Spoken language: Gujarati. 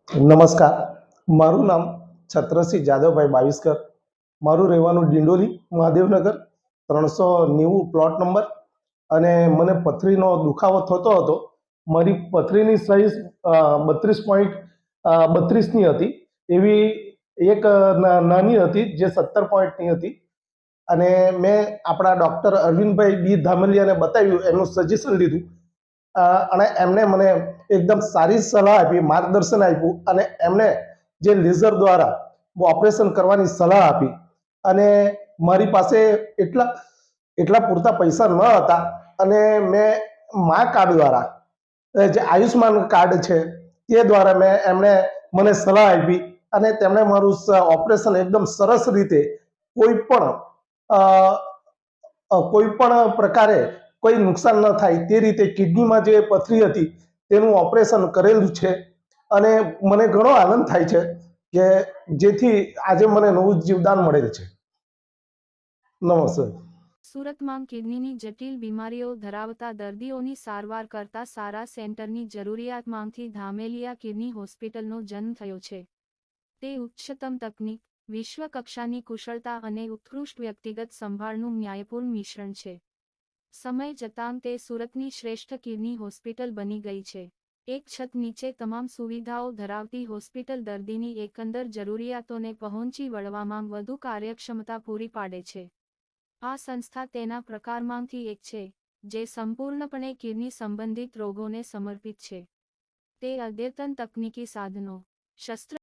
નમસ્કાર, મારું નામ છત્રસિંહ જાદવભાઈ બાવીસકર. મારું રહેવાનું ડિંડોલી મહાદેવનગર 390 પ્લોટ નંબર. અને મને પથરીનો દુખાવો થતો હતો. મારી પથરીની સાઈઝ 32.32ની હતી. એવી એક નાની હતી જે 17 પોઈન્ટની હતી. અને મેં આપણા ડૉક્ટર અરવિંદભાઈ બી ધામલિયાને બતાવ્યું, એમનું સજેશન લીધું. અને એમણે મને એકદમ સારી સલાહ આપી, માર્ગદર્શન આપ્યું. અને એમણે જે લેઝર દ્વારા ઓપરેશન કરવાની સલાહ આપી. અને મારી પાસે એટલા એટલા પૂરતા પૈસા ન હતા. અને મેં મા કાર્ડ દ્વારા, જે આયુષ્માન કાર્ડ છે તે દ્વારા એમણે મને સલાહ આપી. અને તેમણે મારું ઓપરેશન એકદમ સરસ રીતે, કોઈ પણ કોઈ પણ પ્રકારે કોઈ નુકસાન ન થાય તે રીતે કિડનીમાં જે પથરી હતી તેનું ઓપરેશન કરેલું છે. અને મને ઘણો આનંદ થાય છે કે જેથી આજે મને નવું જીવદાન મળેલ છે. નમસ્તે. સુરતમાં કિડનીની જટિલ બીમારીઓ ધરાવતા દર્દીઓની સારવાર કરતા સારા સેન્ટરની જરૂરિયાતમાંથી ધામેલિયા કિડની હોસ્પિટલનો જન્મ થયો છે. તે ઉચ્ચતમ તકનીક, વિશ્વ કક્ષાની કુશળતા અને ઉત્કૃષ્ટ વ્યક્તિગત સંભાળનું ન્યાયપૂર્ણ મિશ્રણ છે. સમય જતાં તે સુરતની શ્રેષ્ઠ કિડની હોસ્પિટલ બની ગઈ છે. એક છત નીચે તમામ સુવિધાઓ ધરાવતી હોસ્પિટલ દર્દીની એકંદર જરૂરિયાતોને પહોંચી વળવામાં વધુ કાર્યક્ષમતા પૂરી પાડે છે. આ સંસ્થા તેના પ્રકારમાંથી એક છે, જે સંપૂર્ણપણે કિડની સંબંધિત રોગોને સમર્પિત છે. તે અદ્યતન તકનીકી સાધનો, શસ્ત્ર